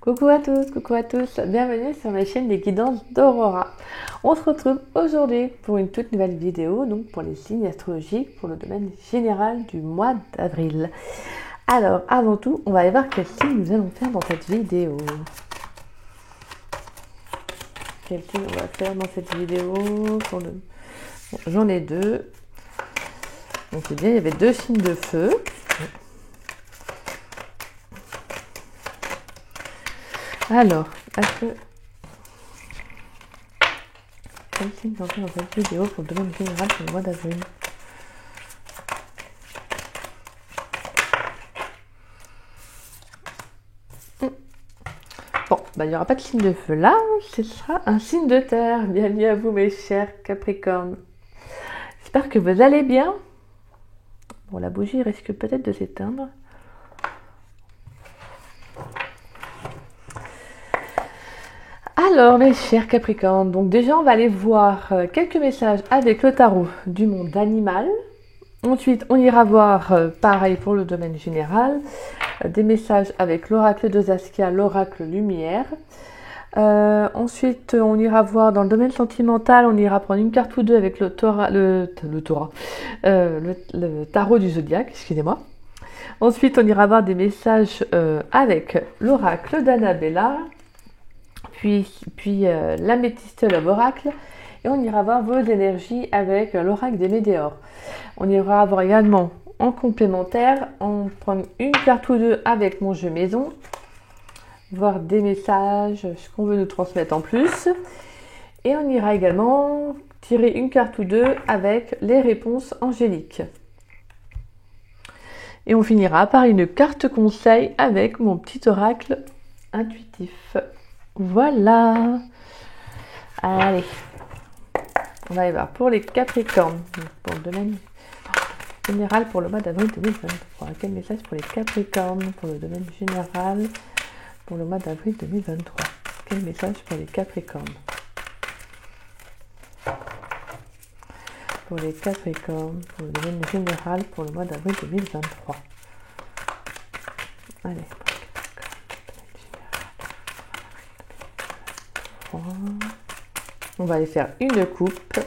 Coucou à tous, bienvenue sur ma chaîne des guidances d'Aurora. On se retrouve aujourd'hui pour une toute nouvelle vidéo, donc pour les signes astrologiques pour le domaine général du mois d'avril. Alors, avant tout, on va aller voir quel signe nous allons faire dans cette vidéo. Quel signe on va faire dans cette vidéo pour le... Bon, j'en ai deux. Donc c'est bien, il y avait deux signes de feu. Alors, est-ce que... Quel signe nous allons faire dans cette vidéo pour le domaine général pour le mois d'avril? Bon, bah, il n'y aura pas de signe de feu là, ce sera un signe de terre. Bienvenue à vous mes chers Capricornes. J'espère que vous allez bien. Bon, la bougie risque peut-être de s'éteindre. Alors mes chers Capricornes, donc déjà on va aller voir quelques messages avec le tarot du monde animal. Ensuite on ira voir, pareil pour le domaine général, des messages avec l'oracle de Saskia, l'oracle lumière. Ensuite on ira voir dans le domaine sentimental, on ira prendre une carte ou deux avec le tarot du zodiaque, excusez-moi. Ensuite on ira voir des messages avec l'oracle d'Annabella, puis l'améthyste Love Oracle, et on ira voir vos énergies avec l'oracle des météores. On ira voir également en complémentaire, on prend une carte ou deux avec mon jeu maison, voir des messages, ce qu'on veut nous transmettre en plus, et on ira également tirer une carte ou deux avec les réponses angéliques. Et on finira par une carte conseil avec mon petit oracle intuitif. Voilà. Allez. On va aller voir pour les Capricornes. Pour le domaine général pour le mois d'avril 2023. Quel message pour les Capricornes pour le domaine général pour le mois d'avril 2023? Quel message pour les Capricornes? Pour les Capricornes pour le domaine général pour le mois d'avril 2023. Allez. On va aller faire une coupe.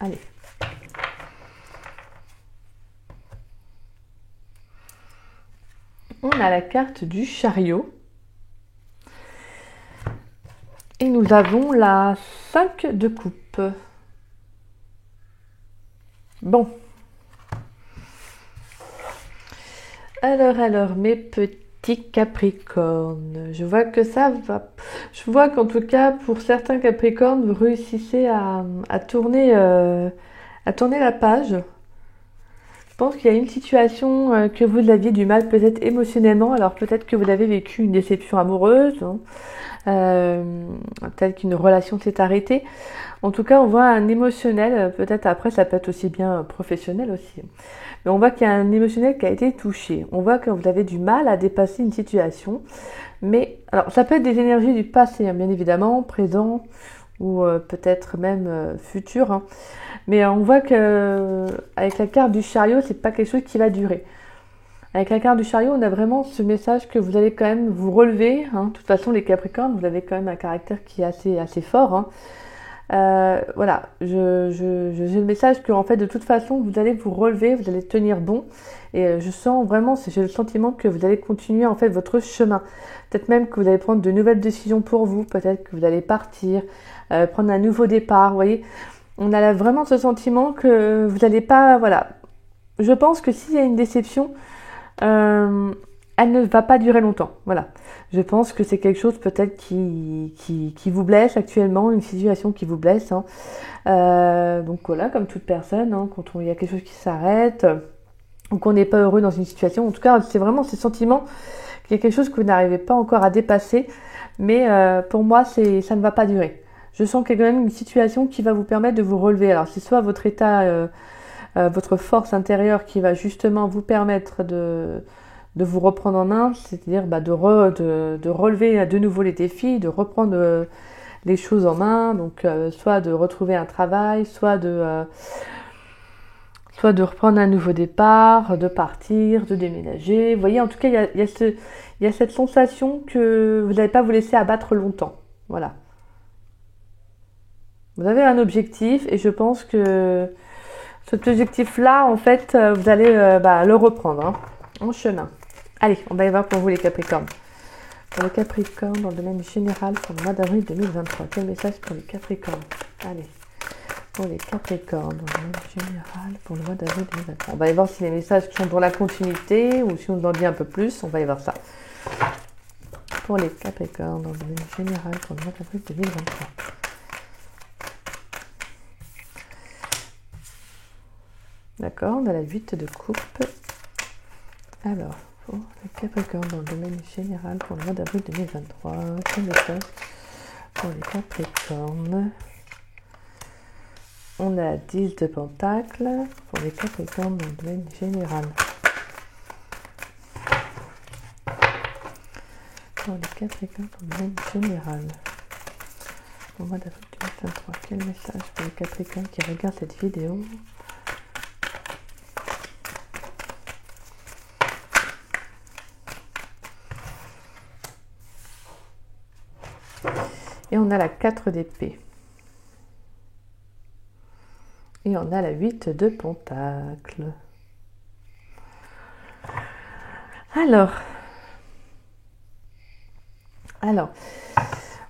Allez. On a la carte du chariot. Et nous avons la 5 de coupe. Bon. Alors, mes petits Capricornes, je vois que ça va. Je vois qu'en tout cas, pour certains Capricornes, vous réussissez à tourner la page. Je pense qu'il y a une situation que vous aviez du mal peut-être émotionnellement. Alors peut-être que vous avez vécu une déception amoureuse, hein, peut-être qu'une relation s'est arrêtée. En tout cas, on voit un émotionnel, peut-être après, ça peut être aussi bien professionnel aussi. Mais on voit qu'il y a un émotionnel qui a été touché. On voit que vous avez du mal à dépasser une situation. Mais, alors, ça peut être des énergies du passé, hein, bien évidemment, présent ou peut-être même futur. Hein. Mais on voit que avec la carte du chariot, c'est pas quelque chose qui va durer. Avec la carte du chariot, on a vraiment ce message que vous allez quand même vous relever. Hein. De toute façon, les Capricornes, vous avez quand même un caractère qui est assez fort. Hein. Voilà, j'ai le message que en fait de toute façon vous allez vous relever, vous allez tenir bon, et je sens vraiment, j'ai le sentiment que vous allez continuer en fait votre chemin. Peut-être même que vous allez prendre de nouvelles décisions pour vous, peut-être que vous allez partir, prendre un nouveau départ. Vous voyez, on a là vraiment ce sentiment que vous n'allez pas, voilà. Je pense que s'il y a une déception, elle ne va pas durer longtemps. Voilà. Je pense que c'est quelque chose peut-être qui vous blesse actuellement, une situation qui vous blesse. Hein. Donc voilà, comme toute personne, hein, quand il y a quelque chose qui s'arrête ou qu'on n'est pas heureux dans une situation, en tout cas, c'est vraiment ce sentiment qu'il y a quelque chose que vous n'arrivez pas encore à dépasser. Mais pour moi, ça ne va pas durer. Je sens qu'il y a quand même une situation qui va vous permettre de vous relever. Alors c'est soit votre état, votre force intérieure qui va justement vous permettre de vous reprendre en main, c'est-à-dire de relever de nouveau les défis, de reprendre les choses en main, donc soit de retrouver un travail, soit soit de reprendre un nouveau départ, de partir, de déménager. Vous voyez, en tout cas, il y a cette sensation que vous n'allez pas vous laisser abattre longtemps. Voilà. Vous avez un objectif et je pense que cet objectif-là, en fait, vous allez le reprendre hein, en chemin. Allez, on va y voir pour vous les Capricornes. Pour les Capricornes, dans le domaine général, pour le mois d'avril 2023. Quel message pour les Capricornes? Allez, pour les Capricornes, dans le domaine général, pour le mois d'avril 2023. On va y voir si les messages sont dans la continuité ou si on en dit un peu plus. On va y voir ça. Pour les Capricornes, dans le domaine général, pour le mois d'avril 2023. D'accord, on a la 8 de coupe. Alors, pour les Capricornes dans le domaine général pour le mois d'avril 2023, quel message pour les Capricornes? On a 10 de Pentacles pour les Capricornes dans le domaine général. Pour les Capricornes dans le domaine général. Pour le mois d'avril 2023, quel message pour les Capricornes qui regardent cette vidéo? Et on a la 4 d'épée. Et on a la 8 de Pentacles. Alors,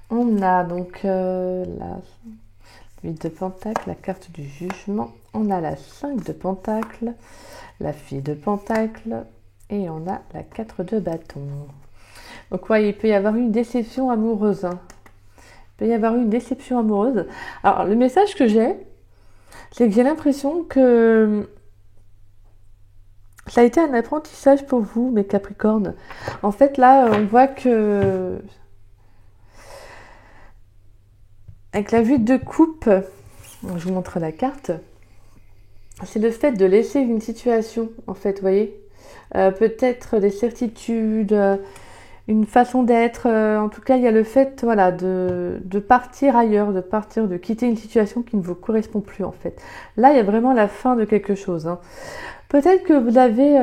on a donc la 8 de Pentacles, la carte du jugement. On a la 5 de Pentacles, la fille de Pentacles. Et on a la 4 de bâton. Donc, ouais, il peut y avoir une déception amoureuse. Hein. Il peut y avoir une déception amoureuse. Alors, le message que j'ai, c'est que j'ai l'impression que ça a été un apprentissage pour vous, mes Capricornes. En fait, là, on voit que avec la 8 de coupe, je vous montre la carte, c'est le fait de laisser une situation, en fait, vous voyez. Peut-être des certitudes, une façon d'être, en tout cas il y a le fait voilà, de partir ailleurs, de quitter une situation qui ne vous correspond plus en fait. Là il y a vraiment la fin de quelque chose. Hein. Peut-être que vous avez,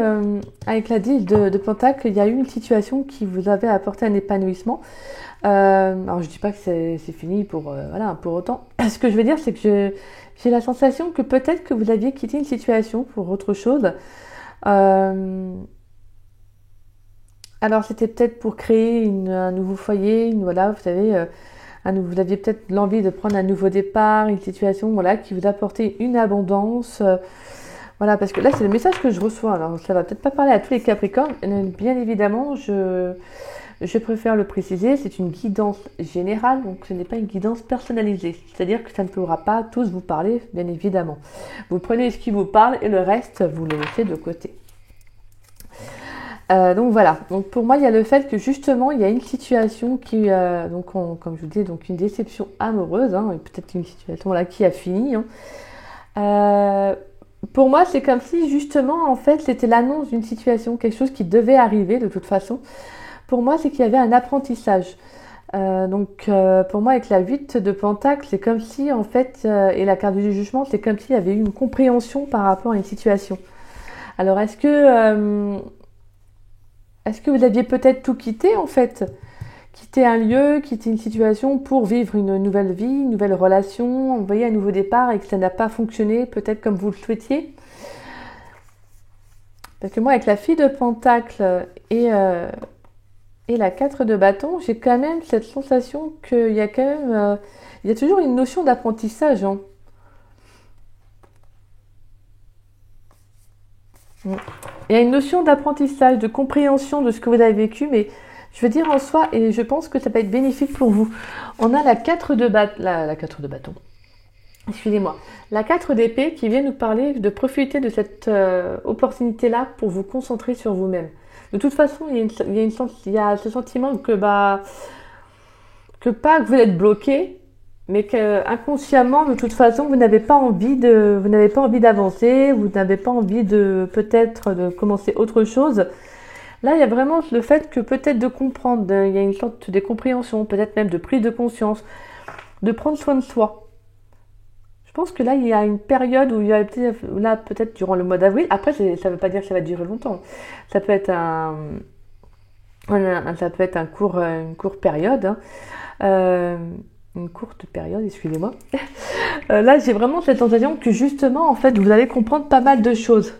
avec la 10 de Pentacle, il y a eu une situation qui vous avait apporté un épanouissement. Alors je dis pas que c'est fini pour, voilà, pour autant. Ce que je veux dire c'est que j'ai la sensation que peut-être que vous aviez quitté une situation pour autre chose. Alors c'était peut-être pour créer un nouveau foyer, voilà, vous savez, vous aviez peut-être l'envie de prendre un nouveau départ, une situation voilà, qui vous apportait une abondance. Voilà, parce que là c'est le message que je reçois. Alors ça va peut-être pas parler à tous les Capricornes, bien évidemment, je préfère le préciser, c'est une guidance générale, donc ce n'est pas une guidance personnalisée. C'est-à-dire que ça ne pourra pas tous vous parler, bien évidemment. Vous prenez ce qui vous parle et le reste, vous le laissez de côté. Donc voilà, donc pour moi il y a le fait que justement il y a une situation qui, comme je vous dis, donc une déception amoureuse, hein, et peut-être une situation là qui a fini. Hein. Pour moi c'est comme si justement en fait c'était l'annonce d'une situation, quelque chose qui devait arriver de toute façon. Pour moi c'est qu'il y avait un apprentissage. Pour moi avec la 8 de Pentacle c'est comme si en fait, et la carte du jugement c'est comme s'il y avait eu une compréhension par rapport à une situation. Alors est-ce que vous aviez peut-être tout quitté en fait? Quitter un lieu, quitter une situation pour vivre une nouvelle vie, une nouvelle relation, envoyer un nouveau départ et que ça n'a pas fonctionné peut-être comme vous le souhaitiez? Parce que moi avec la fille de Pentacle et la 4 de bâton, j'ai quand même cette sensation qu'il y a quand même... il y a toujours une notion d'apprentissage. Hein. Il y a une notion d'apprentissage, de compréhension de ce que vous avez vécu, mais je veux dire en soi, et je pense que ça peut être bénéfique pour vous. On a la 4 de bâton. Excusez-moi. La 4 d'épée qui vient nous parler de profiter de cette opportunité-là pour vous concentrer sur vous-même. De toute façon, il y a ce sentiment que vous êtes bloqué, mais qu'inconsciemment, de toute façon, vous n'avez pas envie d'avancer, vous n'avez pas envie peut-être de commencer autre chose. Là, il y a vraiment le fait que peut-être de comprendre, il y a une sorte de compréhension, peut-être même de prise de conscience, de prendre soin de soi. Je pense que là, il y a une période où il y a là peut-être durant le mois d'avril. Après, ça ne veut pas dire que ça va durer longtemps. Ça peut être une courte période. Hein. Une courte période, excusez-moi. Là, j'ai vraiment cette sensation que justement, en fait, vous allez comprendre pas mal de choses.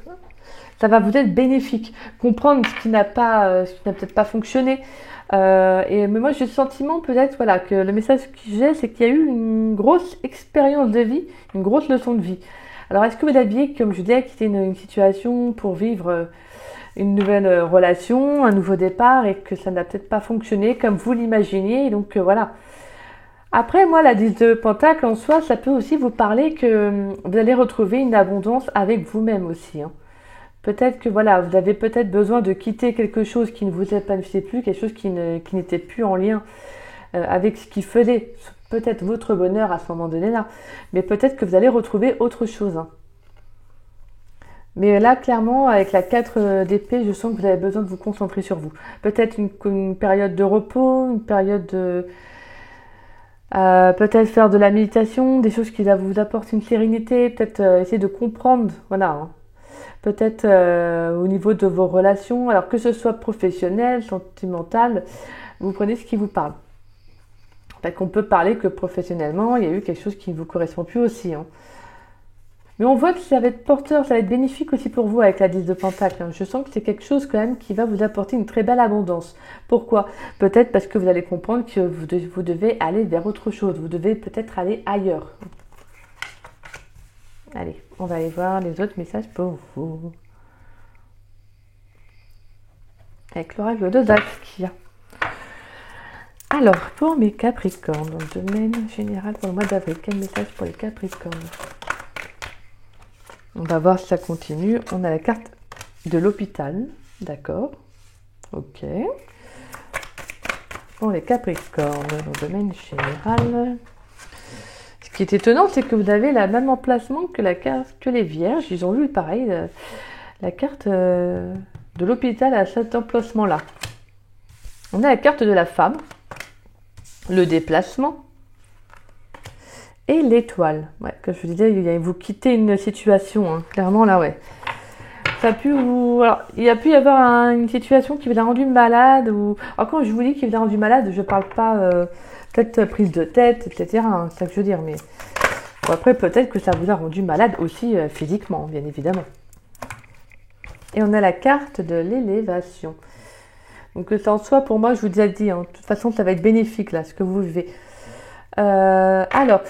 Ça va vous être bénéfique. Comprendre ce qui n'a peut-être pas fonctionné. Mais moi, j'ai le sentiment peut-être, voilà, que le message que j'ai, c'est qu'il y a eu une grosse expérience de vie, une grosse leçon de vie. Alors, est-ce que vous aviez, comme je disais, quitté une situation pour vivre une nouvelle relation, un nouveau départ, et que ça n'a peut-être pas fonctionné comme vous l'imaginiez, et donc voilà. Après, moi, la 10 de Pentacle en soi, ça peut aussi vous parler que vous allez retrouver une abondance avec vous-même aussi. Hein. Peut-être que voilà, vous avez peut-être besoin de quitter quelque chose qui ne vous épanouissait plus, quelque chose qui n'était plus en lien avec ce qui faisait peut-être votre bonheur à ce moment donné-là. Mais peut-être que vous allez retrouver autre chose. Hein. Mais là, clairement, avec la 4 d'épée, je sens que vous avez besoin de vous concentrer sur vous. Peut-être une période de repos, une période de... peut-être faire de la méditation, des choses qui vous apportent une sérénité, peut-être essayer de comprendre, voilà. Hein. Peut-être au niveau de vos relations, alors que ce soit professionnel, sentimental, vous prenez ce qui vous parle. Peut-être qu'on peut parler que professionnellement, il y a eu quelque chose qui ne vous correspond plus aussi. Hein. Mais on voit que ça va être porteur, ça va être bénéfique aussi pour vous avec la 10 de Pentacle. Hein. Je sens que c'est quelque chose quand même qui va vous apporter une très belle abondance. Pourquoi ? Peut-être parce que vous allez comprendre que vous devez aller vers autre chose. Vous devez peut-être aller ailleurs. Allez, on va aller voir les autres messages pour vous. Avec l'oracle de Dax qu'il y a. Alors, pour mes Capricornes, dans le domaine général pour le mois d'avril, quel message pour les Capricornes ? On va voir si ça continue. On a la carte de l'hôpital. D'accord. Ok. Pour les Capricornes, dans le domaine général. Ce qui est étonnant, c'est que vous avez le même emplacement que les Vierges. Ils ont eu pareil, la carte de l'hôpital à cet emplacement-là. On a la carte de la femme, le déplacement et l'étoile. Ouais, comme je vous disais, vous quittez une situation, hein. Clairement là, ouais. Ça a pu alors, il a pu y avoir une situation qui vous a rendu malade. Alors quand je vous dis qu'il vous a rendu malade, je ne parle pas peut-être prise de tête, etc. Hein, c'est ça que je veux dire. Mais bon, après, peut-être que ça vous a rendu malade aussi physiquement, bien évidemment. Et on a la carte de l'élévation. Donc en soi, pour moi, je vous ai dit, hein, de toute façon, ça va être bénéfique là, ce que vous vivez. Alors,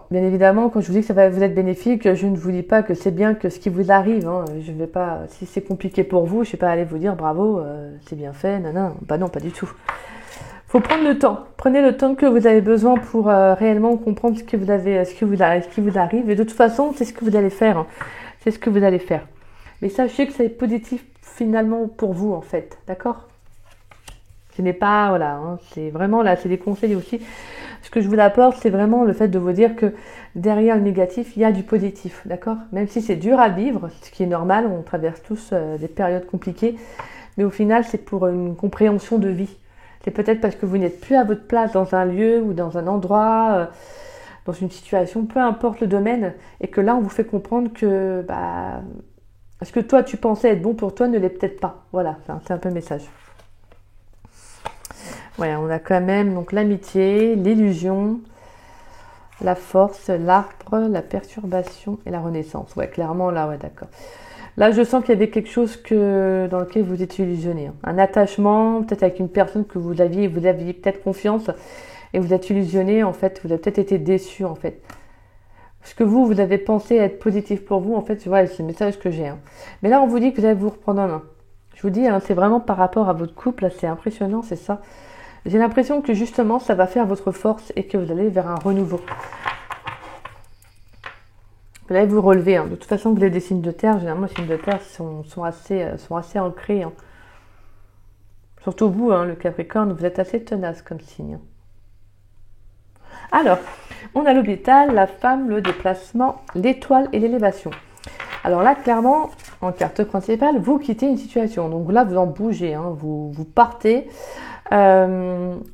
bien évidemment, quand je vous dis que ça va vous être bénéfique, je ne vous dis pas que c'est bien que ce qui vous arrive. Hein, je ne vais pas, si c'est compliqué pour vous, je ne vais pas aller vous dire bravo, c'est bien fait, non, bah non, pas du tout. Faut prendre le temps. Prenez le temps que vous avez besoin pour réellement comprendre ce qui vous arrive. Et de toute façon, c'est ce que vous allez faire. Hein. C'est ce que vous allez faire. Mais sachez que c'est positif finalement pour vous, en fait. D'accord ? Ce n'est pas, voilà, hein, c'est vraiment là, c'est des conseils aussi. Ce que je vous apporte, c'est vraiment le fait de vous dire que derrière le négatif, il y a du positif, d'accord ? Même si c'est dur à vivre, ce qui est normal, on traverse tous des périodes compliquées, mais au final, c'est pour une compréhension de vie. C'est peut-être parce que vous n'êtes plus à votre place dans un lieu ou dans un endroit, dans une situation, peu importe le domaine, et que là, on vous fait comprendre que ce que toi, tu pensais être bon pour toi ne l'est peut-être pas. Voilà, c'est un peu le message. Voilà, on a quand même donc l'amitié, l'illusion, la force, l'arbre, la perturbation et la renaissance. Ouais, clairement là, ouais, d'accord. Là, je sens qu'il y avait quelque chose dans lequel vous étiez illusionné. Hein. Un attachement, peut-être avec une personne que vous aviez peut-être confiance et vous êtes illusionné, en fait, vous avez peut-être été déçu, en fait. Ce que vous avez pensé être positif pour vous, en fait, ouais, c'est le message que j'ai. Hein. Mais là, on vous dit que vous allez vous reprendre en main. Je vous dis, hein, c'est vraiment par rapport à votre couple, là, c'est impressionnant, c'est ça. J'ai l'impression que justement, ça va faire votre force et que vous allez vers un renouveau. Vous allez vous relever. Hein. De toute façon, vous avez des signes de terre. Généralement, les signes de terre sont assez ancrés. Hein. Surtout vous, hein, le Capricorne, vous êtes assez tenace comme signe. Alors, on a l'hôpital, la femme, le déplacement, l'étoile et l'élévation. Alors là, clairement, en carte principale, vous quittez une situation. Donc là, vous en bougez, hein, vous partez.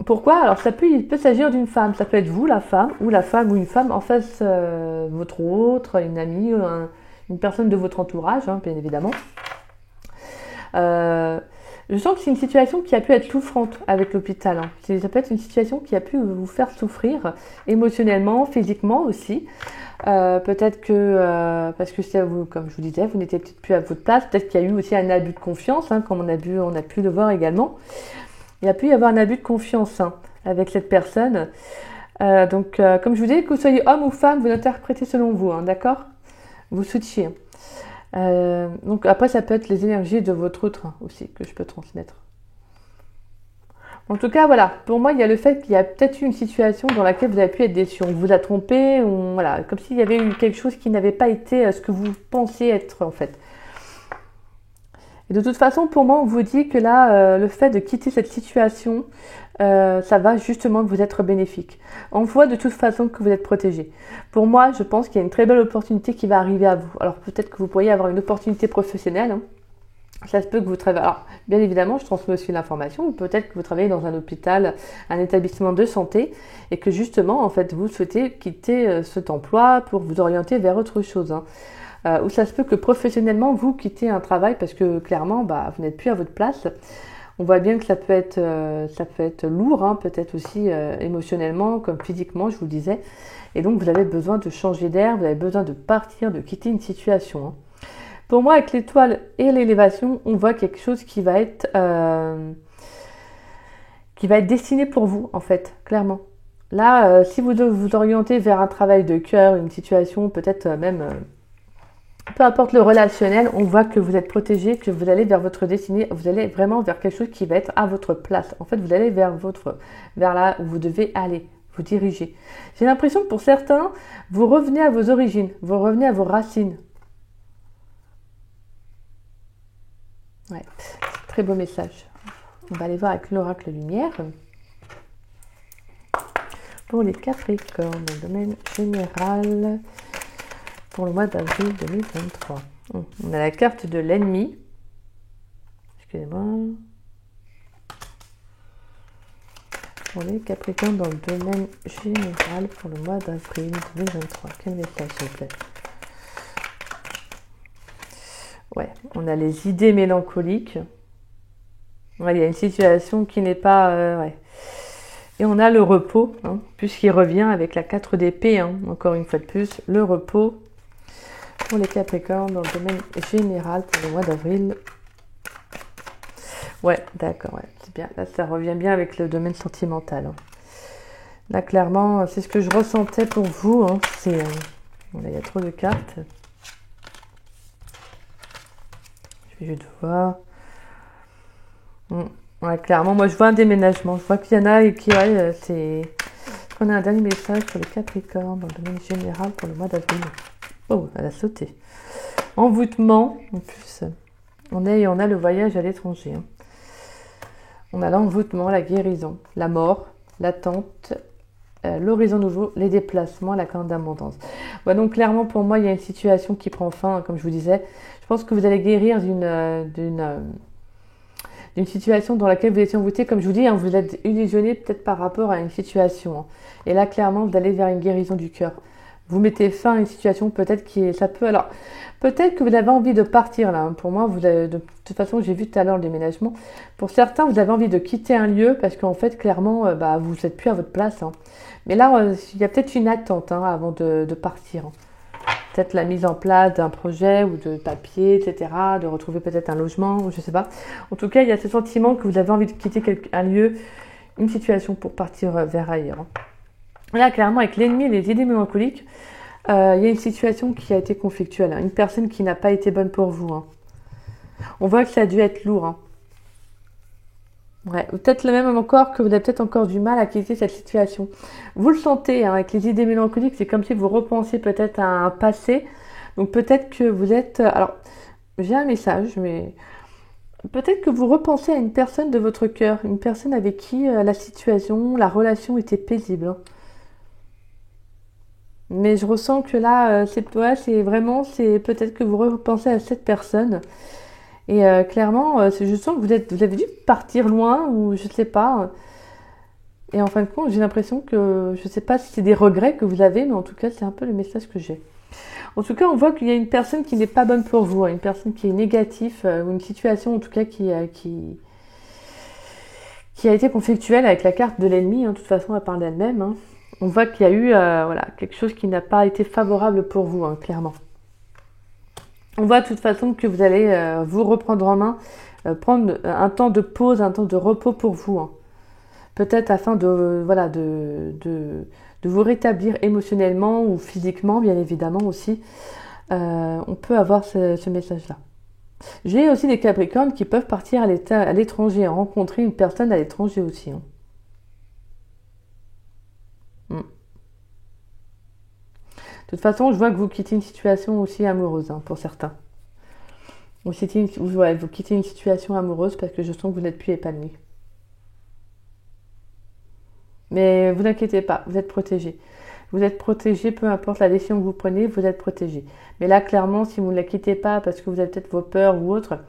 Pourquoi? Alors il peut s'agir d'une femme, ça peut être vous la femme, ou la femme ou une femme en face, votre autre, une amie, une personne de votre entourage, hein, bien évidemment. Euh, je sens que c'est une situation qui a pu être souffrante avec l'hôpital, hein. Ça peut être une situation qui a pu vous faire souffrir émotionnellement, physiquement aussi. Peut-être que, parce que vous, comme je vous disais, vous n'étiez peut-être plus à votre place, peut-être qu'il y a eu aussi un abus de confiance, hein, comme on a pu le voir également. Il a pu y avoir un abus de confiance, hein, avec cette personne. Comme je vous disais, que vous soyez homme ou femme, vous l'interprétez selon vous, hein, d'accord? Vous switchez. Donc après, ça peut être les énergies de votre autre, hein, aussi que je peux transmettre. En tout cas, voilà, pour moi, il y a le fait qu'il y a peut-être eu une situation dans laquelle vous avez pu être déçu. On vous a trompé, voilà, comme s'il y avait eu quelque chose qui n'avait pas été ce que vous pensiez être, en fait. Et de toute façon, pour moi, on vous dit que là, le fait de quitter cette situation, ça va justement vous être bénéfique. On voit de toute façon que vous êtes protégé. Pour moi, je pense qu'il y a une très belle opportunité qui va arriver à vous. Alors peut-être que vous pourriez avoir une opportunité professionnelle, hein. Ça se peut que vous travaillez. Alors, bien évidemment, je transmets aussi l'information. Ou peut-être que vous travaillez dans un hôpital, un établissement de santé, et que justement, en fait, vous souhaitez quitter cet emploi pour vous orienter vers autre chose, hein. Ou ça se peut que professionnellement, vous quittez un travail parce que clairement, vous n'êtes plus à votre place. On voit bien que ça peut être lourd, hein, peut-être aussi émotionnellement comme physiquement, je vous le disais. Et donc, vous avez besoin de changer d'air, vous avez besoin de partir, de quitter une situation, hein. Pour moi, avec l'étoile et l'élévation, on voit quelque chose qui va être destiné pour vous, en fait, clairement. Là, si vous vous orientez vers un travail de cœur, une situation peut-être même... peu importe le relationnel, on voit que vous êtes protégé, que vous allez vers votre destinée, vous allez vraiment vers quelque chose qui va être à votre place. En fait, vous allez vers là où vous devez aller, vous diriger. J'ai l'impression que pour certains, vous revenez à vos origines, vous revenez à vos racines. Ouais, très beau message. On va aller voir avec l'oracle lumière. Pour les Capricornes, dans le domaine général, pour le mois d'avril 2023. On a la carte de l'ennemi. Excusez-moi. Pour les Capricornes, dans le domaine général, pour le mois d'avril 2023. Quel message, s'il vous plaît? Ouais, on a les idées mélancoliques. Ouais, il y a une situation qui n'est pas... ouais. Et on a le repos, hein, puisqu'il revient avec la 4 d'épée, hein, encore une fois de plus, le repos pour les Capricornes dans le domaine général pour le mois d'avril. Ouais, d'accord, ouais, c'est bien. Là, ça revient bien avec le domaine sentimental, hein. Là, clairement, c'est ce que je ressentais pour vous, hein, c'est... là, il y a trop de cartes. Je vais juste voir. Ouais, clairement, moi je vois un déménagement. Je vois qu'il y en a et qui, ouais, c'est... On a un dernier message pour les Capricornes dans le domaine général pour le mois d'avril. Oh, elle a sauté. Envoûtement, en plus. On a le voyage à l'étranger, hein. On a l'envoûtement, la guérison, la mort, l'attente, l'horizon nouveau, les déplacements, la carte d'abondance. Ouais, donc clairement pour moi il y a une situation qui prend fin, hein, comme je vous disais. Je pense que vous allez guérir d'une situation dans laquelle vous étiez envoûté, comme je vous dis, hein, vous êtes illusionné peut-être par rapport à une situation, hein. Et là clairement vous allez vers une guérison du cœur. Vous mettez fin à une situation peut-être alors peut-être que vous avez envie de partir là, hein. Pour moi, de toute façon, j'ai vu tout à l'heure le déménagement. Pour certains, vous avez envie de quitter un lieu parce qu'en fait, clairement, vous n'êtes plus à votre place, hein. Mais là, il y a peut-être une attente, hein, avant de partir, hein. Peut-être la mise en place d'un projet ou de papier, etc., de retrouver peut-être un logement, je ne sais pas. En tout cas, il y a ce sentiment que vous avez envie de quitter un lieu, une situation pour partir vers ailleurs, hein. Là, clairement, avec l'ennemi et les idées mélancoliques, il y a une situation qui a été conflictuelle, hein. Une personne qui n'a pas été bonne pour vous, hein. On voit que ça a dû être lourd, hein. Ouais, ou peut-être le même encore que vous avez peut-être encore du mal à quitter cette situation. Vous le sentez, hein, avec les idées mélancoliques, c'est comme si vous repensiez peut-être à un passé. Donc peut-être que vous êtes... alors, j'ai un message, mais... peut-être que vous repensez à une personne de votre cœur, une personne avec qui la situation, la relation était paisible, hein. Mais je ressens que là, c'est peut-être que vous repensez à cette personne Et clairement, je sens que vous avez dû partir loin ou je sais pas. Et en fin de compte, j'ai l'impression que, je sais pas si c'est des regrets que vous avez, mais en tout cas, c'est un peu le message que j'ai. En tout cas, on voit qu'il y a une personne qui n'est pas bonne pour vous, hein, une personne qui est négative, ou une situation en tout cas qui a été conflictuelle avec la carte de l'ennemi. Hein, de toute façon, elle parle d'elle-même. Hein. On voit qu'il y a eu voilà, quelque chose qui n'a pas été favorable pour vous, hein, clairement. On voit de toute façon que vous allez vous reprendre en main, prendre un temps de pause, un temps de repos pour vous. Hein. Peut-être afin de, voilà, de vous rétablir émotionnellement ou physiquement, bien évidemment aussi. On peut avoir ce message-là. J'ai aussi des Capricornes qui peuvent partir à l'étranger, rencontrer une personne à l'étranger aussi. Hein. De toute façon, je vois que vous quittez une situation aussi amoureuse, hein, pour certains. Vous quittez une situation amoureuse parce que je sens que vous n'êtes plus épanoui. Mais vous inquiétez pas, vous êtes protégé. Vous êtes protégé, peu importe la décision que vous prenez, vous êtes protégé. Mais là, clairement, si vous ne la quittez pas parce que vous avez peut-être vos peurs ou autre,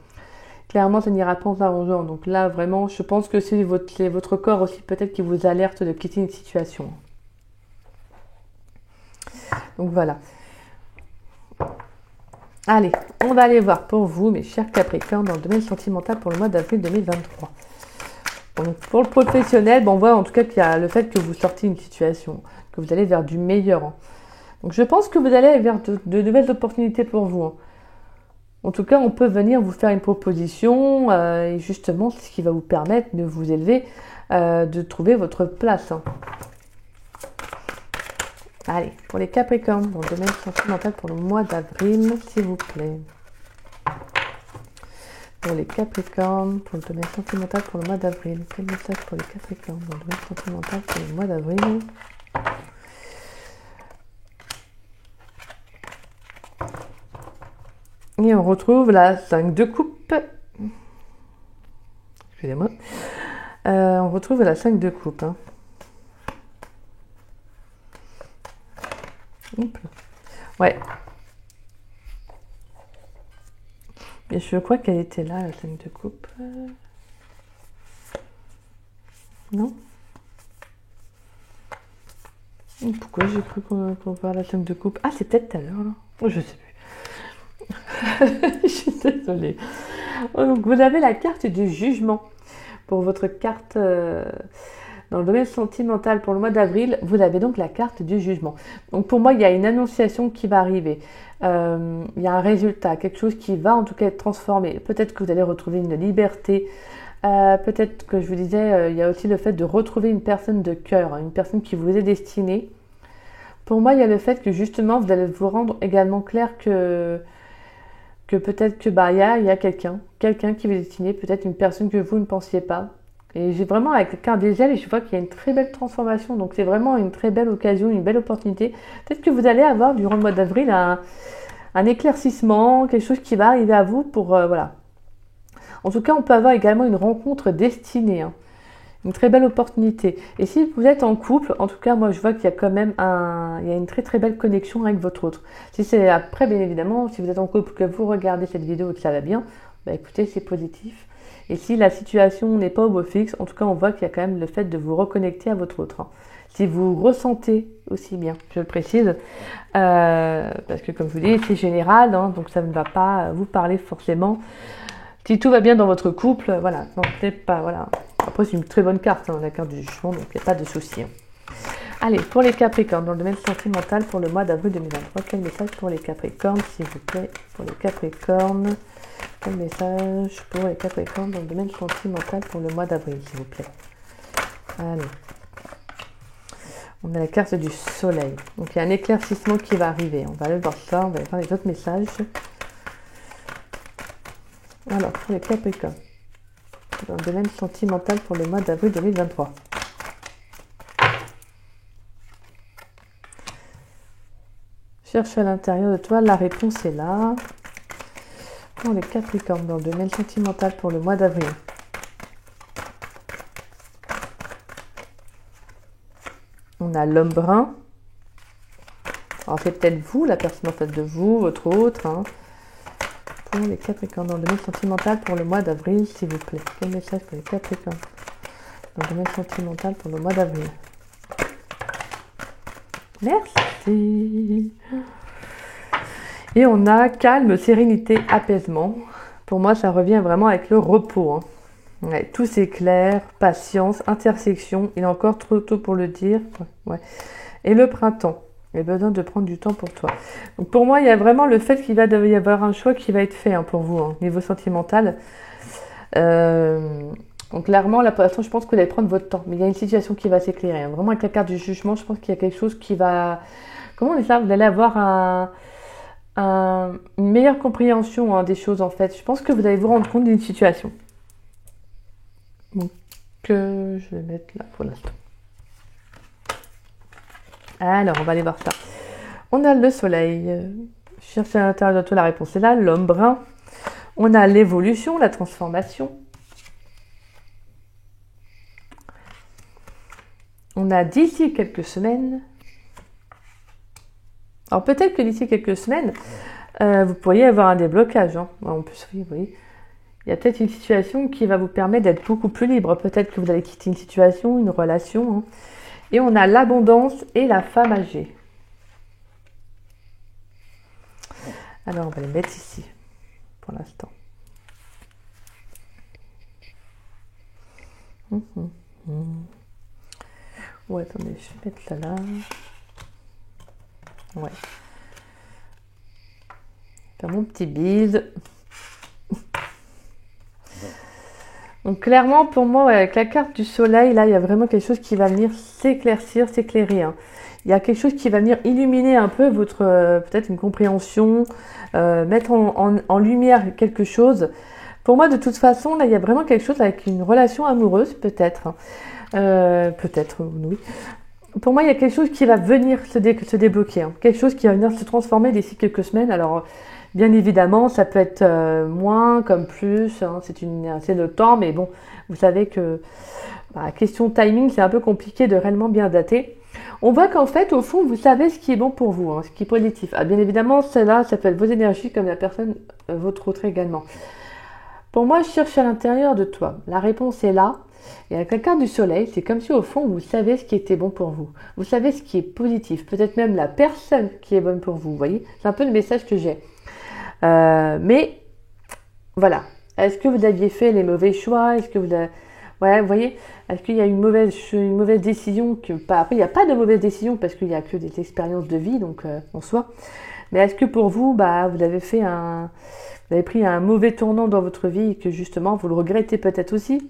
clairement, ça n'ira pas en s'arrangeant. Donc là, vraiment, je pense que c'est votre corps aussi peut-être qui vous alerte de quitter une situation. Donc voilà. Allez, on va aller voir pour vous, mes chers Capricornes, dans le domaine sentimental pour le mois d'avril 2023. Donc pour le professionnel, on voit en tout cas qu'il y a le fait que vous sortez une situation, que vous allez vers du meilleur. Hein. Donc je pense que vous allez vers de nouvelles opportunités pour vous. Hein. En tout cas, on peut venir vous faire une proposition et justement, c'est ce qui va vous permettre de vous élever, de trouver votre place. Hein. Allez, pour les Capricornes, dans le domaine sentimental pour le mois d'avril, s'il vous plaît. Pour les Capricornes, pour le domaine sentimental pour le mois d'avril. Quel message pour les Capricornes dans le domaine sentimental pour le mois d'avril? Et on retrouve la 5 de coupe. Excusez-moi. On retrouve la 5 de coupe. Hein. Ouais. Et je crois qu'elle était là, la 5 de coupe. Non? Pourquoi j'ai cru qu'on voit la 5 de coupe? Ah, c'est peut-être tout à l'heure, là. Oh, je sais plus. Je suis désolée. Donc, vous avez la carte du jugement. Pour votre carte dans le domaine sentimental pour le mois d'avril, vous avez donc la carte du jugement. Donc, pour moi, il y a une annonciation qui va arriver. Il y a un résultat, quelque chose qui va en tout cas être transformé. Peut-être que vous allez retrouver une liberté. Peut-être que je vous disais, il y a aussi le fait de retrouver une personne de cœur, hein, une personne qui vous est destinée. Pour moi, il y a le fait que justement, vous allez vous rendre également clair que peut-être que il y a quelqu'un qui vous est destiné, peut-être une personne que vous ne pensiez pas. Et j'ai vraiment avec le carte des ailes et je vois qu'il y a une très belle transformation. Donc c'est vraiment une très belle occasion, une belle opportunité. Peut-être que vous allez avoir durant le mois d'avril un éclaircissement, quelque chose qui va arriver à vous pour voilà. En tout cas, on peut avoir également une rencontre destinée, hein. Une très belle opportunité. Et si vous êtes en couple, en tout cas, moi, je vois qu'il y a quand même il y a une très très belle connexion avec votre autre. Si c'est après, bien évidemment, si vous êtes en couple, que vous regardez cette vidéo et que ça va bien, écoutez, c'est positif. Et si la situation n'est pas au beau fixe, en tout cas, on voit qu'il y a quand même le fait de vous reconnecter à votre autre. Hein. Si vous ressentez aussi bien, je le précise, parce que comme je vous dis, c'est général, hein, donc ça ne va pas vous parler forcément. Si tout va bien dans votre couple, voilà, non, peut-être pas, voilà. Après, c'est une très bonne carte, hein, la carte du jugement, donc il n'y a pas de souci. Hein. Allez, pour les Capricornes, dans le domaine sentimental pour le mois d'avril 2023, quel message pour les Capricornes, s'il vous plaît, pour les Capricornes, quel message pour les Capricornes dans le domaine sentimental pour le mois d'avril, s'il vous plaît. Allez. On a la carte du soleil. Donc, il y a un éclaircissement qui va arriver. On va aller voir ça, on va aller voir les autres messages. Alors, pour les Capricornes, dans le domaine sentimental pour le mois d'avril 2023. Cherche à l'intérieur de toi, la réponse est là. Pour les Capricornes, dans le domaine sentimental pour le mois d'avril. On a l'homme brun. Alors, c'est peut-être vous, la personne en face de vous, votre autre. Hein. pour les Capricornes dans le domaine sentimental pour le mois d'avril, s'il vous plaît. Quel message pour les Capricornes dans le domaine sentimental pour le mois d'avril? Merci. Et on a calme, sérénité, apaisement. Pour moi, ça revient vraiment avec le repos. Hein. Ouais, tout s'éclaire, patience, intersection. Il est encore trop tôt pour le dire. Ouais. Et le printemps. Il y a besoin de prendre du temps pour toi. Donc pour moi, il y a vraiment le fait qu'il va y avoir un choix qui va être fait hein, pour vous, hein, niveau sentimental. Donc clairement, là, pour l'instant, je pense que vous allez prendre votre temps. Mais il y a une situation qui va s'éclairer. Hein. Vraiment, avec la carte du jugement, je pense qu'il y a quelque chose qui va... Comment on dit ça? Vous allez avoir une meilleure compréhension hein, des choses, en fait. Je pense que vous allez vous rendre compte d'une situation. Donc, je vais mettre là pour l'instant. Alors, on va aller voir ça. On a le soleil. Je cherche à l'intérieur de toi, la réponse est là. L'homme brun. On a l'évolution, la transformation. On a d'ici quelques semaines. Alors, peut-être que d'ici quelques semaines, vous pourriez avoir un déblocage. Hein. En plus, oui, vous voyez. Il y a peut-être une situation qui va vous permettre d'être beaucoup plus libre. Peut-être que vous allez quitter une situation, une relation. Hein. Et on a l'abondance et la femme âgée. Alors, on va les mettre ici, pour l'instant. Ouais, attendez, je vais mettre ça là. Ouais. Faire mon petit bise. Donc clairement, pour moi, ouais, avec la carte du soleil, là, il y a vraiment quelque chose qui va venir s'éclaircir, s'éclairer. Hein. Il y a quelque chose qui va venir illuminer un peu votre, peut-être une compréhension, mettre en lumière quelque chose. Pour moi, de toute façon, là, il y a vraiment quelque chose avec une relation amoureuse, peut-être. Peut-être, oui. Pour moi, il y a quelque chose qui va venir se débloquer. Hein. Quelque chose qui va venir se transformer d'ici quelques semaines. Alors, bien évidemment, ça peut être moins comme plus. Hein. C'est le temps, mais bon, vous savez que question timing, c'est un peu compliqué de réellement bien dater. On voit qu'en fait, au fond, vous savez ce qui est bon pour vous, hein, ce qui est positif. Ah, bien évidemment, celle-là, ça peut être vos énergies comme la personne, votre autre également. Pour moi, je cherche à l'intérieur de toi. La réponse est là. Et avec la carte du soleil, c'est comme si au fond, vous savez ce qui était bon pour vous. Vous savez ce qui est positif. Peut-être même la personne qui est bonne pour vous. Vous voyez, c'est un peu le message que j'ai. Mais, voilà. Est-ce que vous aviez fait les mauvais choix? Est-ce que vous avez... Ouais, vous voyez, est-ce qu'il y a une mauvaise décision Après, il n'y a pas de mauvaise décision parce qu'il n'y a que des expériences de vie, donc en soi. Mais est-ce que pour vous, vous avez pris un mauvais tournant dans votre vie et que justement, vous le regrettez peut-être aussi?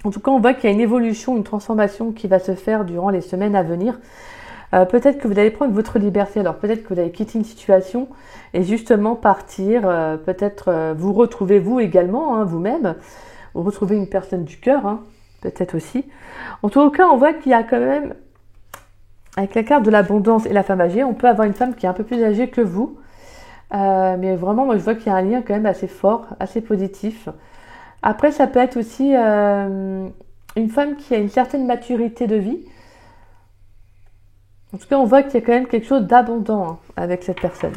En tout cas, on voit qu'il y a une évolution, une transformation qui va se faire durant les semaines à venir. Peut-être que vous allez prendre votre liberté. Alors peut-être que vous allez quitter une situation et justement partir, peut-être vous retrouver vous également, hein, vous-même, ou retrouver une personne du cœur, hein, peut-être aussi. En tout cas, on voit qu'il y a quand même, avec la carte de l'abondance et la femme âgée, on peut avoir une femme qui est un peu plus âgée que vous. Mais vraiment, moi je vois qu'il y a un lien quand même assez fort, assez positif. Après, ça peut être aussi une femme qui a une certaine maturité de vie. En tout cas, on voit qu'il y a quand même quelque chose d'abondant hein, avec cette personne.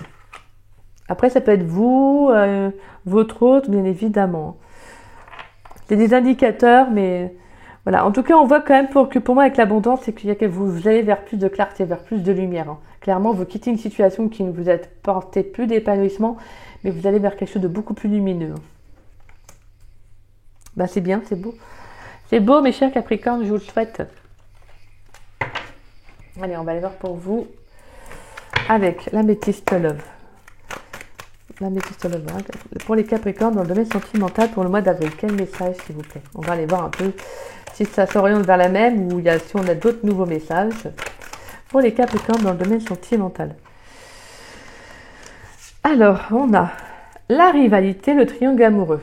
Après, ça peut être vous, votre autre, bien évidemment. C'est des indicateurs, mais voilà. En tout cas, on voit quand même pour moi, avec l'abondance, c'est qu'il y a que vous allez vers plus de clarté, vers plus de lumière. Hein. Clairement, vous quittez une situation qui ne vous apportait plus d'épanouissement, mais vous allez vers quelque chose de beaucoup plus lumineux. Bah, c'est bien, c'est beau. C'est beau, mes chers Capricornes, je vous le souhaite. Allez, on va aller voir pour vous avec l'améthyste love. L'améthyste love, hein, pour les Capricornes dans le domaine sentimental pour le mois d'avril. Quel message, s'il vous plaît? On va aller voir un peu si ça s'oriente vers la même ou si on a d'autres nouveaux messages pour les Capricornes dans le domaine sentimental. Alors, on a la rivalité, le triangle amoureux.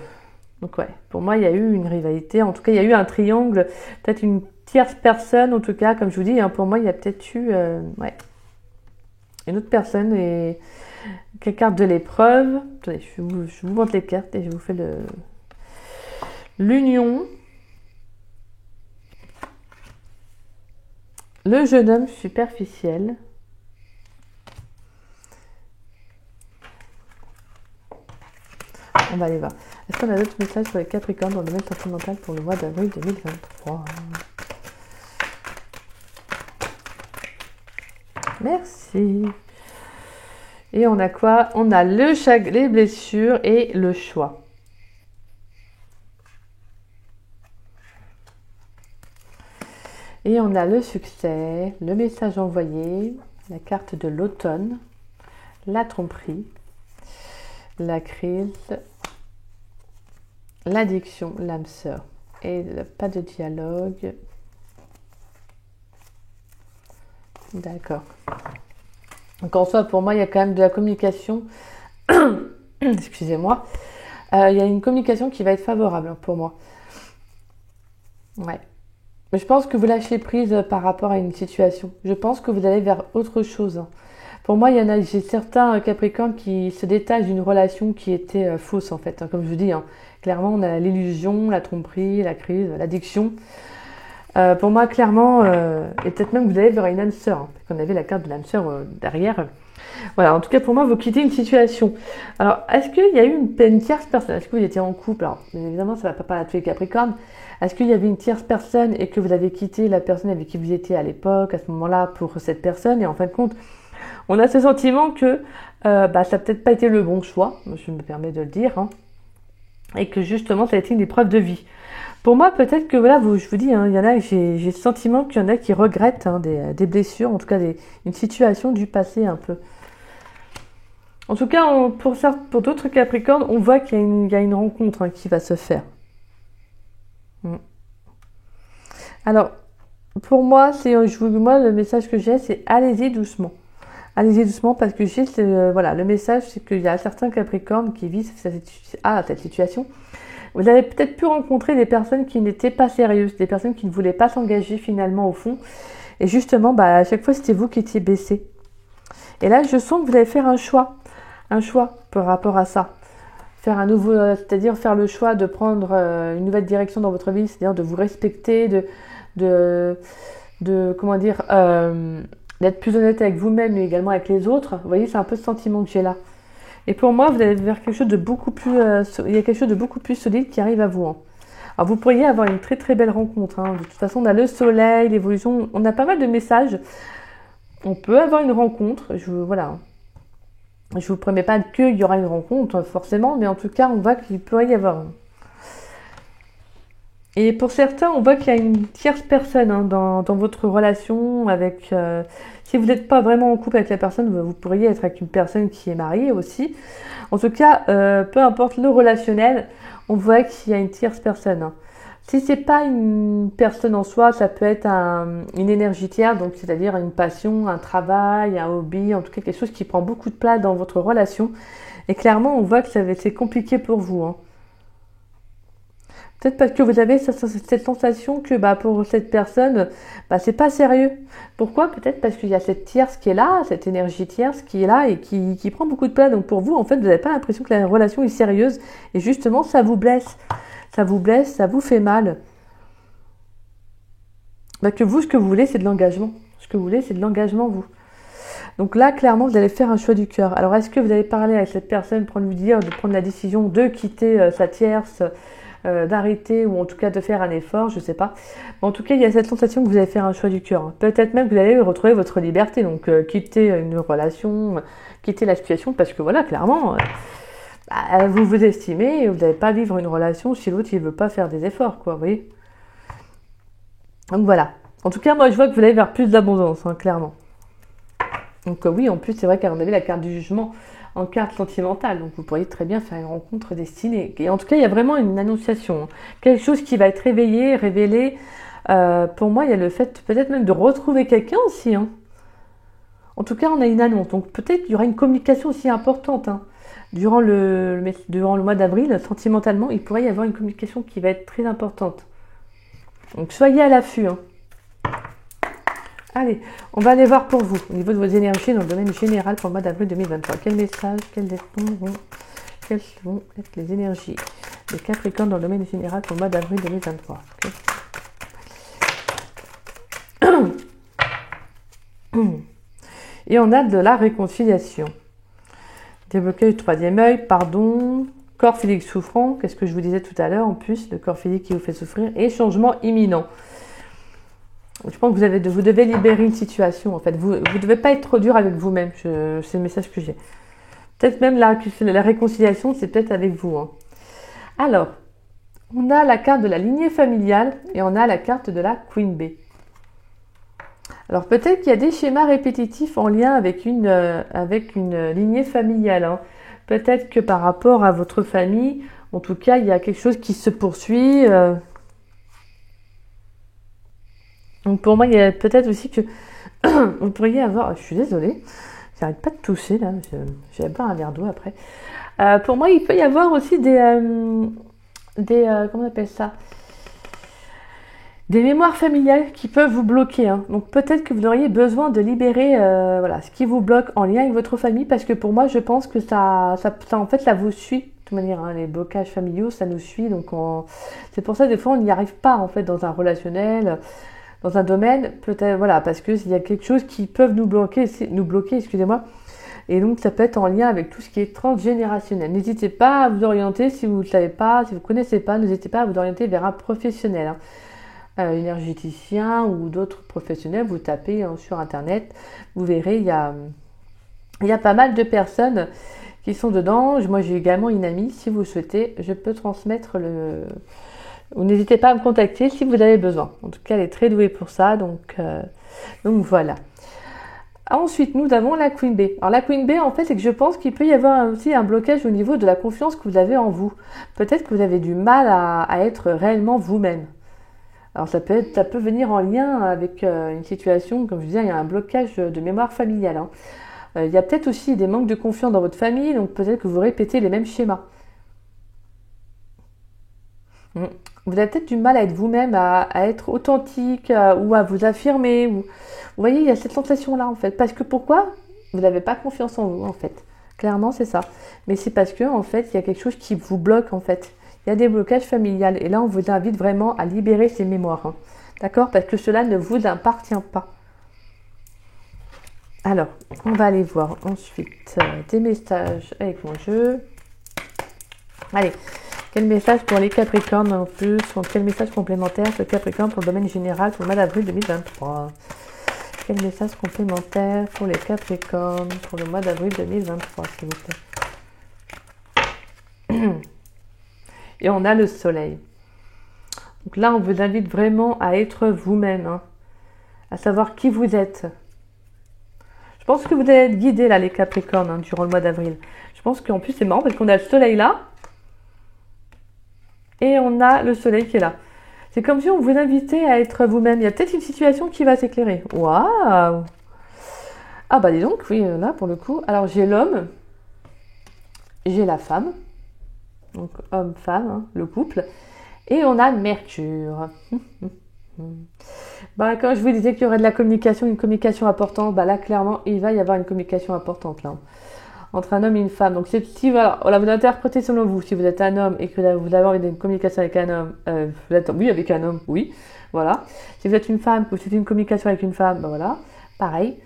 Donc ouais, pour moi, il y a eu une rivalité. En tout cas, il y a eu un triangle, peut-être une tierce personne, en tout cas, comme je vous dis, hein, pour moi, il y a peut-être eu une autre personne et quelle carte de l'épreuve. Attendez, je vous montre les cartes et je vous fais l'union. Le jeune homme superficiel. On va aller voir. Est-ce qu'on a d'autres messages pour les Capricornes dans le domaine sentimental pour le mois d'avril 2023? Merci. Et on a quoi? On a les blessures et le choix. Et on a le succès, le message envoyé, la carte de l'automne, la tromperie, la crise, l'addiction, l'âme sœur. Et pas de dialogue. D'accord. Donc en soi, pour moi, il y a quand même de la communication. Excusez-moi. Il y a une communication qui va être favorable pour moi. Ouais. Mais je pense que vous lâchez prise par rapport à une situation. Je pense que vous allez vers autre chose. Pour moi, j'ai certains Capricornes qui se détachent d'une relation qui était fausse en fait. Comme je vous dis, clairement, on a l'illusion, la tromperie, la crise, l'addiction. Pour moi, clairement, et peut-être même que vous allez vers une âme sœur, parce qu'on avait la carte de l'âme sœur derrière. Voilà, en tout cas, pour moi, vous quittez une situation. Alors, est-ce qu'il y a eu une tierce personne? Est-ce que vous étiez en couple? Alors, bien évidemment, ça ne va pas parler à tous les Capricornes. Est-ce qu'il y avait une tierce personne et que vous avez quitté la personne avec qui vous étiez à l'époque, à ce moment-là, pour cette personne? Et en fin de compte, on a ce sentiment que ça n'a peut-être pas été le bon choix, je me permets de le dire, et que justement, ça a été une épreuve de vie. Pour moi, peut-être que, voilà, je vous dis, il y en a, j'ai le sentiment qu'il y en a qui regrettent des blessures, en tout cas une situation du passé un peu. En tout cas, pour d'autres Capricornes, on voit qu'il y a une rencontre qui va se faire. Alors, pour moi, le message que j'ai, c'est allez-y doucement. Allez-y doucement parce que le message, c'est qu'il y a certains Capricornes qui vivent cette situation. Vous avez peut-être pu rencontrer des personnes qui n'étaient pas sérieuses, des personnes qui ne voulaient pas s'engager finalement au fond. Et justement, à chaque fois, c'était vous qui étiez baissé. Et là, je sens que vous allez faire un choix par rapport à ça. C'est-à-dire faire le choix de prendre une nouvelle direction dans votre vie, c'est-à-dire de vous respecter, d'être plus honnête avec vous-même mais également avec les autres. Vous voyez, c'est un peu ce sentiment que j'ai là. Et pour moi, vous allez vers quelque chose de beaucoup plus, il y a quelque chose de beaucoup plus solide qui arrive à vous. Alors vous pourriez avoir une très très belle rencontre. De toute façon, on a le soleil, l'évolution, on a pas mal de messages. On peut avoir une rencontre. Je vous promets pas qu'il y aura une rencontre forcément, mais en tout cas, on voit qu'il pourrait y avoir. Et pour certains, on voit qu'il y a une tierce personne dans votre relation avec. Si vous n'êtes pas vraiment en couple avec la personne, vous pourriez être avec une personne qui est mariée aussi. En tout cas, peu importe le relationnel, on voit qu'il y a une tierce personne. Si c'est pas une personne en soi, ça peut être une énergie tierce, donc c'est-à-dire une passion, un travail, un hobby, en tout cas quelque chose qui prend beaucoup de place dans votre relation. Et clairement, on voit que c'est compliqué pour vous. Peut-être parce que vous avez cette sensation que pour cette personne, c'est pas sérieux. Pourquoi? Peut-être parce qu'il y a cette tierce qui est là, cette énergie tierce qui est là et qui prend beaucoup de place. Donc pour vous, en fait, vous n'avez pas l'impression que la relation est sérieuse. Et justement, ça vous blesse. Ça vous blesse, ça vous fait mal. Que vous, ce que vous voulez, c'est de l'engagement. Ce que vous voulez, c'est de l'engagement, vous. Donc là, clairement, vous allez faire un choix du cœur. Alors, est-ce que vous allez parler avec cette personne pour lui dire de prendre la décision de quitter sa tierce, d'arrêter ou en tout cas de faire un effort, je ne sais pas. Mais en tout cas, il y a cette sensation que vous allez faire un choix du cœur. Peut-être même que vous allez retrouver votre liberté. Donc, quitter une relation, quitter la situation parce que voilà, clairement... vous vous estimez et vous n'allez pas vivre une relation si l'autre il veut pas faire des efforts, vous voyez. Donc voilà. En tout cas, moi je vois que vous allez vers plus d'abondance, clairement. Donc oui, en plus c'est vrai qu'on avait la carte du jugement en carte sentimentale, donc vous pourriez très bien faire une rencontre destinée. Et en tout cas, il y a vraiment une annonciation, quelque chose qui va être révélé. Pour moi, il y a le fait peut-être même de retrouver quelqu'un aussi. En tout cas, on a une annonce, donc peut-être qu'il y aura une communication aussi importante. Durant le mois d'avril, sentimentalement, il pourrait y avoir une communication qui va être très importante. Donc, soyez à l'affût. Allez, on va aller voir pour vous, au niveau de vos énergies dans le domaine général pour le mois d'avril 2023. Quel message, quelles vont être les énergies des Capricornes dans le domaine général pour le mois d'avril 2023. Et on a de la réconciliation. Débloquer du troisième œil, pardon, corps physique souffrant, qu'est-ce que je vous disais tout à l'heure en plus, le corps physique qui vous fait souffrir, et changement imminent. Je pense que vous devez libérer une situation en fait. Vous ne devez pas être trop dur avec vous-même, c'est le message que j'ai. Peut-être même la réconciliation, c'est peut-être avec vous. Hein. Alors, on a la carte de la lignée familiale et on a la carte de la Queen Bee. Alors peut-être qu'il y a des schémas répétitifs en lien avec une lignée familiale. Hein. Peut-être que par rapport à votre famille, en tout cas, il y a quelque chose qui se poursuit. Donc pour moi, il y a peut-être aussi que vous pourriez avoir... Je suis désolée, j'arrête pas de toucher là, je vais boire un verre d'eau après. Pour moi, il peut y avoir aussi comment on appelle ça, des mémoires familiales qui peuvent vous bloquer. Hein. Donc peut-être que vous auriez besoin de libérer voilà, ce qui vous bloque en lien avec votre famille, parce que pour moi, je pense que ça en fait, ça vous suit. De toute manière, hein, les blocages familiaux, ça nous suit. Donc c'est pour ça des fois, on n'y arrive pas en fait dans un relationnel, dans un domaine, peut-être voilà, parce que il y a quelque chose qui peut nous bloquer, excusez-moi. Et donc, ça peut être en lien avec tout ce qui est transgénérationnel. N'hésitez pas à vous orienter, si vous ne le savez pas, si vous ne connaissez pas, n'hésitez pas à vous orienter vers un professionnel. Hein. Énergéticien ou d'autres professionnels, vous tapez hein, sur Internet, vous verrez, il y a pas mal de personnes qui sont dedans. Moi, j'ai également une amie, si vous souhaitez, je peux transmettre Ou n'hésitez pas à me contacter si vous avez besoin. En tout cas, elle est très douée pour ça, donc voilà. Ensuite, nous avons la Queen Bee. Alors la Queen Bee, en fait, c'est que je pense qu'il peut y avoir aussi un blocage au niveau de la confiance que vous avez en vous. Peut-être que vous avez du mal à être réellement vous-même. Alors ça peut venir en lien avec une situation, comme je disais, il y a un blocage de mémoire familiale. Hein. Il y a peut-être aussi des manques de confiance dans votre famille, donc peut-être que vous répétez les mêmes schémas. Vous avez peut-être du mal à être vous-même, à être authentique ou à vous affirmer. Vous voyez, il y a cette sensation-là en fait. Parce que pourquoi? Vous n'avez pas confiance en vous en fait. Clairement, c'est ça. Mais c'est parce que en fait, il y a quelque chose qui vous bloque en fait. Il y a des blocages familiales. Et là, on vous invite vraiment à libérer ces mémoires. Hein. D'accord? Parce que cela ne vous appartient pas. Alors, on va aller voir ensuite des messages avec mon jeu. Allez. Quel message pour les Capricornes en plus? Quel message complémentaire pour les Capricornes pour le domaine général pour le mois d'avril 2023? Quel message complémentaire pour les Capricornes pour le mois d'avril 2023, s'il vous plaît? Et on a le soleil. Donc là, on vous invite vraiment à être vous-même, hein, à savoir qui vous êtes. Je pense que vous allez être guidés là, les Capricornes, hein, durant le mois d'avril. Je pense qu'en plus, c'est marrant parce qu'on a le soleil là. Et on a le soleil qui est là. C'est comme si on vous invitait à être vous-même. Il y a peut-être une situation qui va s'éclairer. Waouh! Ah bah dis donc, oui, là pour le coup. Alors j'ai l'homme, j'ai la femme. Donc homme-femme, hein, le couple. Et on a Mercure. Bah, quand je vous disais qu'il y aurait de la communication, une communication importante, bah là clairement, il va y avoir une communication importante là. Entre un homme et une femme. Donc si voilà, vous interprétez selon vous, si vous êtes un homme et que vous avez envie d'une communication avec un homme, vous êtes oui avec un homme, oui, voilà. Si vous êtes une femme, que c'est une communication avec une femme, ben voilà, pareil.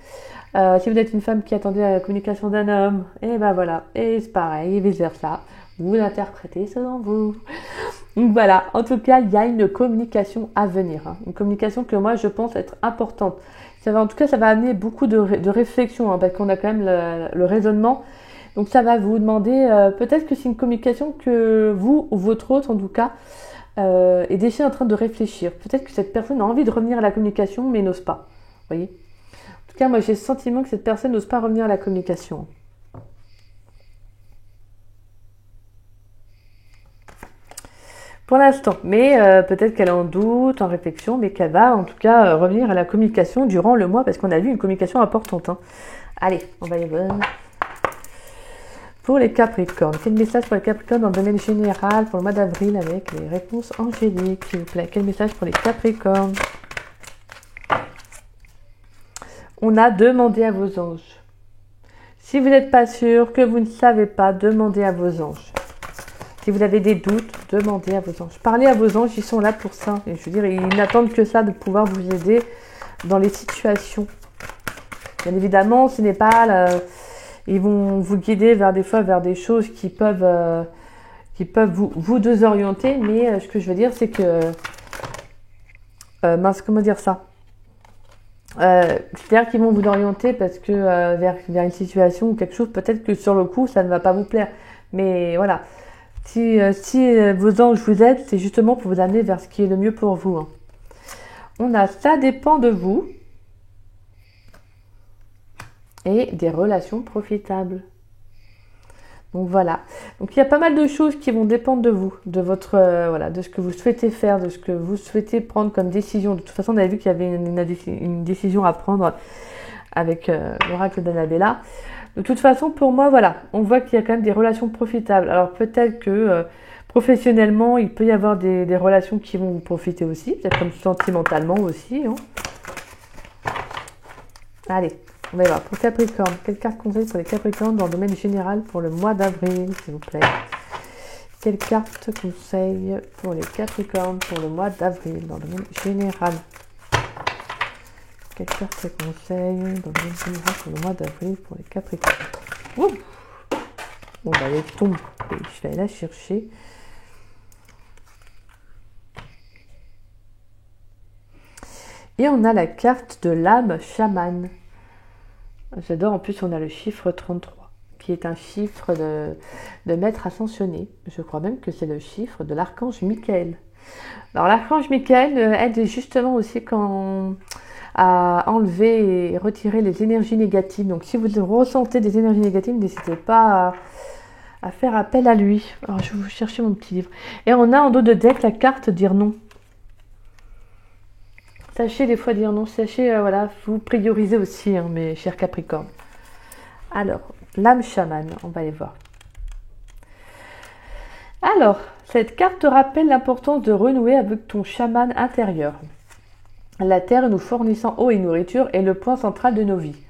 Si vous êtes une femme qui attendait la communication d'un homme, et ben voilà, et c'est pareil, et vice versa. Vous l'interprétez selon vous. Donc voilà, en tout cas, il y a une communication à venir, hein. Une communication que moi je pense être importante. En tout cas, ça va amener beaucoup de réflexion, hein, parce qu'on a quand même le raisonnement. Donc ça va vous demander, peut-être que c'est une communication que vous ou votre autre en tout cas est déjà en train de réfléchir. Peut-être que cette personne a envie de revenir à la communication mais n'ose pas. Vous voyez? En tout cas, moi j'ai le sentiment que cette personne n'ose pas revenir à la communication. Pour l'instant, mais peut-être qu'elle est en doute, en réflexion, mais qu'elle va en tout cas revenir à la communication durant le mois, parce qu'on a vu une communication importante. Hein. Allez, on va y voir. Pour les Capricornes, quel message pour les Capricornes dans le domaine général pour le mois d'avril avec les réponses angéliques, s'il vous plaît? Quel message pour les Capricornes? On a demandé à vos anges. Si vous n'êtes pas sûr, que vous ne savez pas, demandez à vos anges. Si vous avez des doutes, demandez à vos anges. Parlez à vos anges, ils sont là pour ça. Et je veux dire, ils n'attendent que ça, de pouvoir vous aider dans les situations. Bien évidemment, ce n'est pas... Ils vont vous guider vers des choses qui peuvent qui peuvent vous désorienter, mais ce que je veux dire, c'est que... mince, comment dire ça? C'est-à-dire qu'ils vont vous orienter parce que vers une situation ou quelque chose, peut-être que sur le coup, ça ne va pas vous plaire. Mais voilà, si vos anges vous aident, c'est justement pour vous amener vers ce qui est le mieux pour vous. Hein. On a ça dépend de vous et des relations profitables. Donc voilà. Donc il y a pas mal de choses qui vont dépendre de vous, de votre voilà, de ce que vous souhaitez faire, de ce que vous souhaitez prendre comme décision. De toute façon, on avait vu qu'il y avait une décision à prendre avec l'oracle d'Annabella. De toute façon, pour moi, voilà, on voit qu'il y a quand même des relations profitables. Alors peut-être que professionnellement, il peut y avoir des relations qui vont vous profiter aussi, peut-être comme sentimentalement aussi. Hein. Allez. On va y voir. Pour Capricorne, quelle carte conseille pour les Capricornes dans le domaine général pour le mois d'avril, s'il vous plaît? Quelle carte conseille pour les Capricornes pour le mois d'avril dans le domaine général? Quelle carte conseille dans le domaine général pour le mois d'avril pour les Capricornes? Ouh, bon, bah, elle est tombée. Je vais aller la chercher. Et on a la carte de l'âme chamane. J'adore, en plus on a le chiffre 33, qui est un chiffre de maître ascensionné. Je crois même que c'est le chiffre de l'archange Michael. Alors l'archange Michael aide justement aussi à enlever et retirer les énergies négatives. Donc si vous ressentez des énergies négatives, n'hésitez pas à faire appel à lui. Alors je vais vous chercher mon petit livre. Et on a en dos de deck la carte dire non. Sachez des fois dire non, sachez, voilà, vous priorisez aussi, hein, mes chers Capricornes. Alors, l'âme chamane, on va aller voir. Alors, cette carte te rappelle l'importance de renouer avec ton chaman intérieur. La terre nous fournissant eau et nourriture est le point central de nos vies.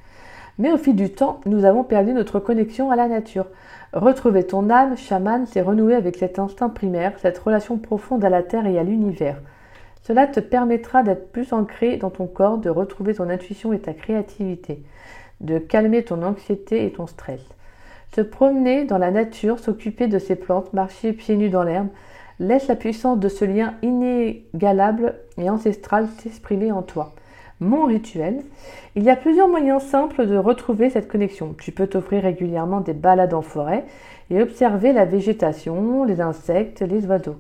Mais au fil du temps, nous avons perdu notre connexion à la nature. Retrouver ton âme chamane, c'est renouer avec cet instinct primaire, cette relation profonde à la terre et à l'univers. Cela te permettra d'être plus ancré dans ton corps, de retrouver ton intuition et ta créativité, de calmer ton anxiété et ton stress. Se promener dans la nature, s'occuper de ces plantes, marcher pieds nus dans l'herbe, laisse la puissance de ce lien inégalable et ancestral s'exprimer en toi. Mon rituel. Il y a plusieurs moyens simples de retrouver cette connexion. Tu peux t'offrir régulièrement des balades en forêt et observer la végétation, les insectes, les oiseaux.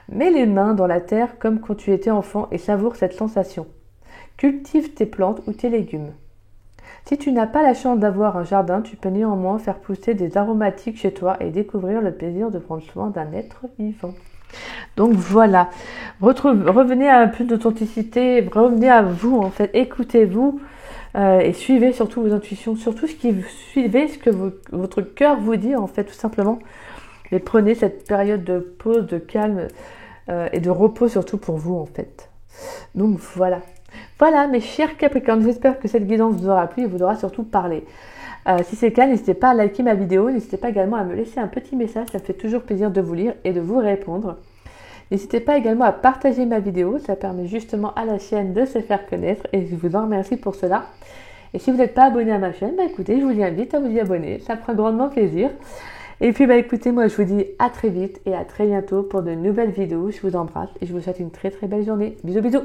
Mets les mains dans la terre comme quand tu étais enfant et savoure cette sensation. Cultive tes plantes ou tes légumes. Si tu n'as pas la chance d'avoir un jardin, tu peux néanmoins faire pousser des aromatiques chez toi et découvrir le plaisir de prendre soin d'un être vivant. Donc voilà, revenez à plus d'authenticité, revenez à vous en fait, écoutez-vous et suivez surtout vos intuitions, surtout suivez ce que votre cœur vous dit en fait tout simplement. Et prenez cette période de pause, de calme et de repos surtout pour vous en fait. Donc voilà. Voilà mes chers Capricornes, j'espère que cette guidance vous aura plu et vous aura surtout parlé. Si c'est le cas, n'hésitez pas à liker ma vidéo, n'hésitez pas également à me laisser un petit message, ça me fait toujours plaisir de vous lire et de vous répondre. N'hésitez pas également à partager ma vidéo, ça permet justement à la chaîne de se faire connaître et je vous en remercie pour cela. Et si vous n'êtes pas abonné à ma chaîne, écoutez, je vous invite à vous y abonner, ça me fera grandement plaisir. Et puis écoutez, moi je vous dis à très vite et à très bientôt pour de nouvelles vidéos. Je vous embrasse et je vous souhaite une très très belle journée. Bisous bisous.